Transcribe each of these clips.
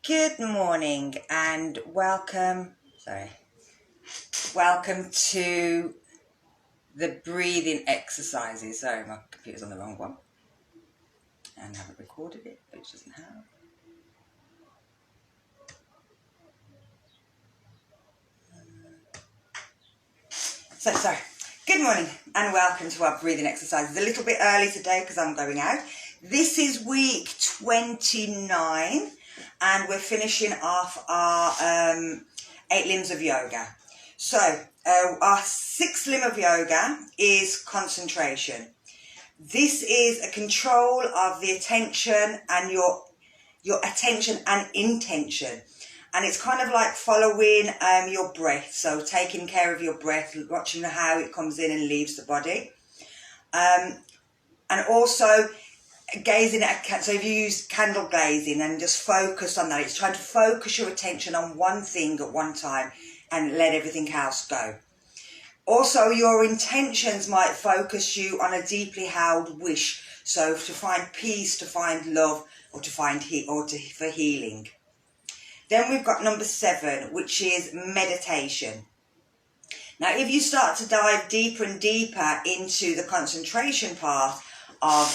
Good morning and welcome to the breathing exercises. Sorry, my computer's on the wrong one and I haven't recorded it, which doesn't have. Sorry. Good morning and welcome to our breathing exercises. A little bit early today because I'm going out. This is week 29 and we're finishing off our 8 limbs of yoga. So our 6th limb of yoga is concentration. This is a control of the attention and your attention and intention. And it's kind of like following your breath. So taking care of your breath, watching how it comes in and leaves the body. And also gazing at, so if you use candle gazing and just focus on that, it's trying to focus your attention on one thing at one time and let everything else go. Also, your intentions might focus you on a deeply held wish. So to find peace, to find love, or to find for healing. Then we've got number 7, which is meditation. Now, if you start to dive deeper and deeper into the concentration part of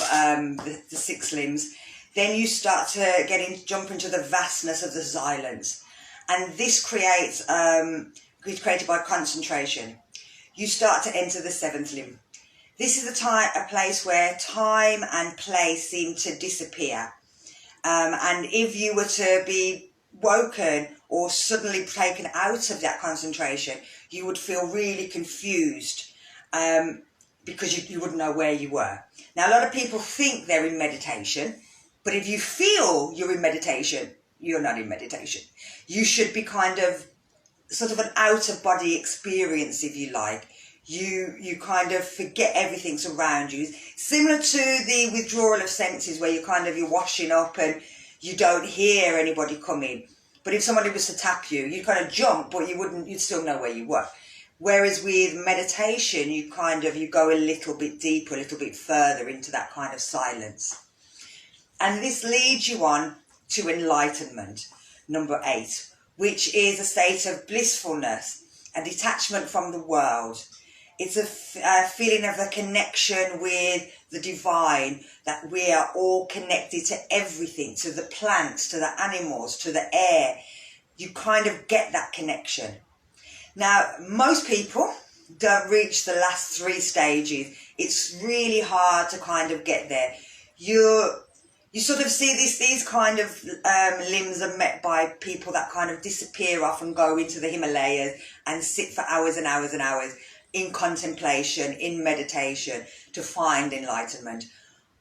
the 6 limbs, then you start to jump into the vastness of the silence. And this is created by concentration. You start to enter the 7th limb. This is a place where time and place seem to disappear. And if you were to be woken or suddenly taken out of that concentration, you would feel really confused because you wouldn't know where you were. Now, a lot of people think they're in meditation, but if you feel you're in meditation, you're not in meditation. You should be kind of sort of an out-of-body experience, if you like. You kind of forget everything around you. Similar to the withdrawal of senses where you're washing up and you don't hear anybody coming. But if somebody was to tap you, you'd kind of jump, but you'd still know where you were. Whereas with meditation, you go a little bit deeper, a little bit further into that kind of silence. And this leads you on to enlightenment, number 8, which is a state of blissfulness, a detachment from the world. It's a feeling of a connection with the divine, that we are all connected to everything, to the plants, to the animals, to the air. You kind of get that connection. Now, most people don't reach the last 3 stages. It's really hard to kind of get there. You sort of see these kind of limbs are met by people that kind of disappear off and go into the Himalayas and sit for hours and hours and hours in contemplation, in meditation, to find enlightenment.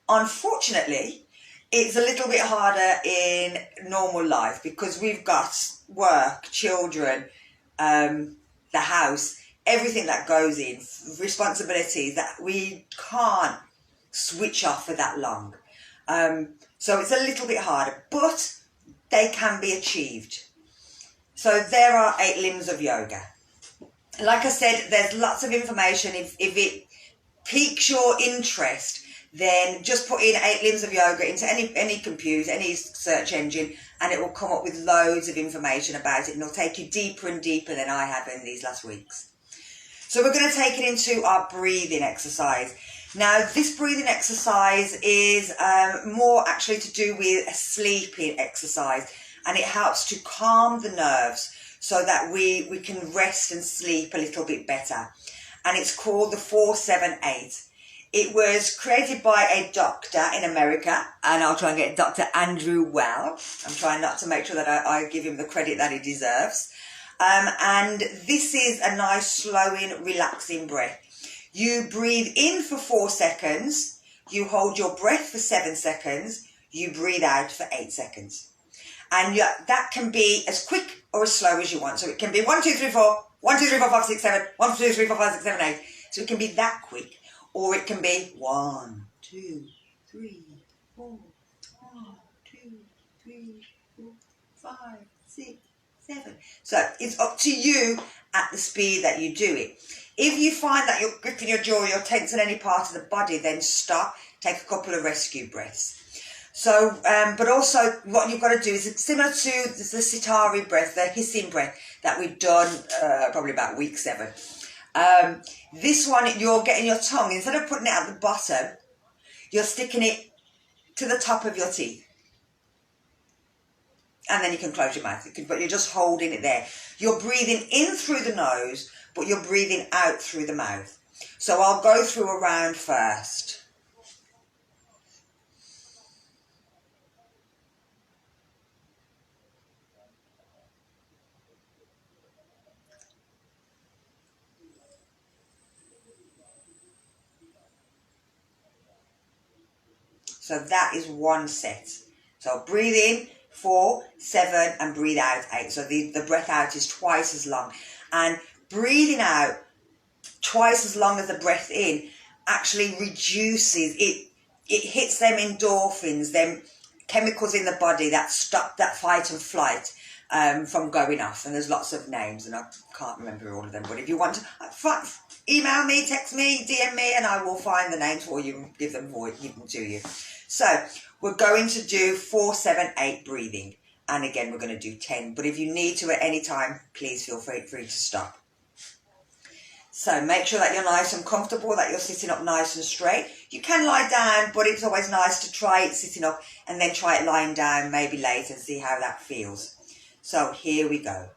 Unfortunately, it's a little bit harder in normal life because we've got work, children, the house, everything that goes in, responsibilities that we can't switch off for that long. So it's a little bit harder, but they can be achieved. So there are 8 limbs of yoga. Like I said, there's lots of information. If it piques your interest, then just put in 8 limbs of yoga into any computer, any search engine, and it will come up with loads of information about it, and it'll take you deeper and deeper than I have in these last weeks. So we're going to take it into our breathing exercise. Now, this breathing exercise is more actually to do with a sleeping exercise, and it helps to calm the nerves so that we can rest and sleep a little bit better. And it's called the 4-7-8. It was created by a doctor in America, and I'll try and get Dr. Andrew Well. I'm trying not to make sure that I give him the credit that he deserves. And this is a nice, slowing, relaxing breath. You breathe in for 4 seconds, you hold your breath for 7 seconds, you breathe out for 8 seconds. And that can be as quick or as slow as you want. So it can be 1, 2, 3, 4, 1, 2, 3, 4, 5, 6, 7, 1, 2, 3, 4, 5, 6, 7, 8. So it can be that quick. Or it can be 1, 2, 3, 4, 1, 2, 3, 4, 5, 6, 7. So it's up to you at the speed that you do it. If you find that you're gripping your jaw, you're tense in any part of the body, then stop, take a couple of rescue breaths. So, but also what you've got to do is similar to the Sitari breath, the hissing breath that we've done probably about week 7. This one, you're getting your tongue, instead of putting it at the bottom, you're sticking it to the top of your teeth. And then you can close your mouth, but you're just holding it there. You're breathing in through the nose, but you're breathing out through the mouth. So I'll go through a round first. So that is one set. So breathe in 4, 7, and breathe out 8. So the breath out is twice as long. And breathing out twice as long as the breath in actually reduces it. It hits them endorphins, them chemicals in the body that stop that fight and flight from going off. And there's lots of names, and I can't remember all of them. But if you want to, email me, text me, DM me, and I will find the names for you and give them to you. So we're going to do 4, 7, 8 breathing. And again, we're going to do 10. But if you need to at any time, please feel free to stop. So make sure that you're nice and comfortable, that you're sitting up nice and straight. You can lie down, but it's always nice to try it sitting up and then try it lying down maybe later and see how that feels. So here we go.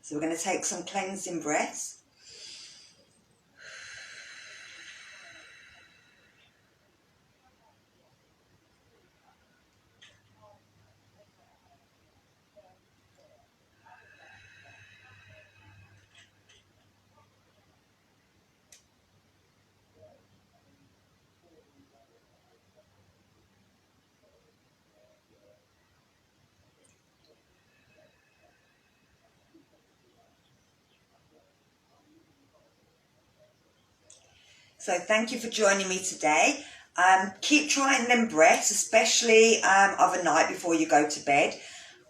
So we're going to take some cleansing breaths. So thank you for joining me today. Keep trying them breaths, especially of a night before you go to bed.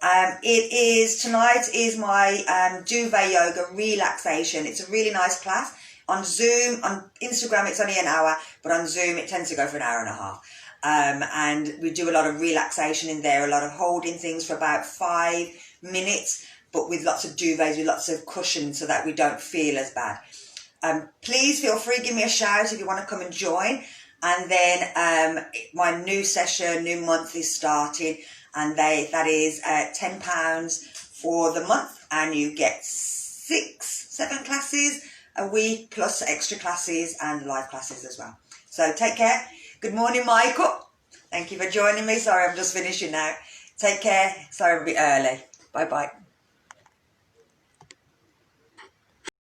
Tonight is my duvet yoga relaxation. It's a really nice class. On Zoom, on Instagram it's only an hour, but on Zoom it tends to go for an hour and a half. And we do a lot of relaxation in there, a lot of holding things for about 5 minutes, but with lots of duvets, with lots of cushions so that we don't feel as bad. Please feel free, give me a shout if you want to come and join. And then my new session, new month is starting, and that is £10 for the month, and you get 7 classes a week plus extra classes and live classes as well. So take care. Good morning, Michael. Thank you for joining me. Sorry, I'm just finishing now. Take care. Sorry, I'm a bit early. Bye bye.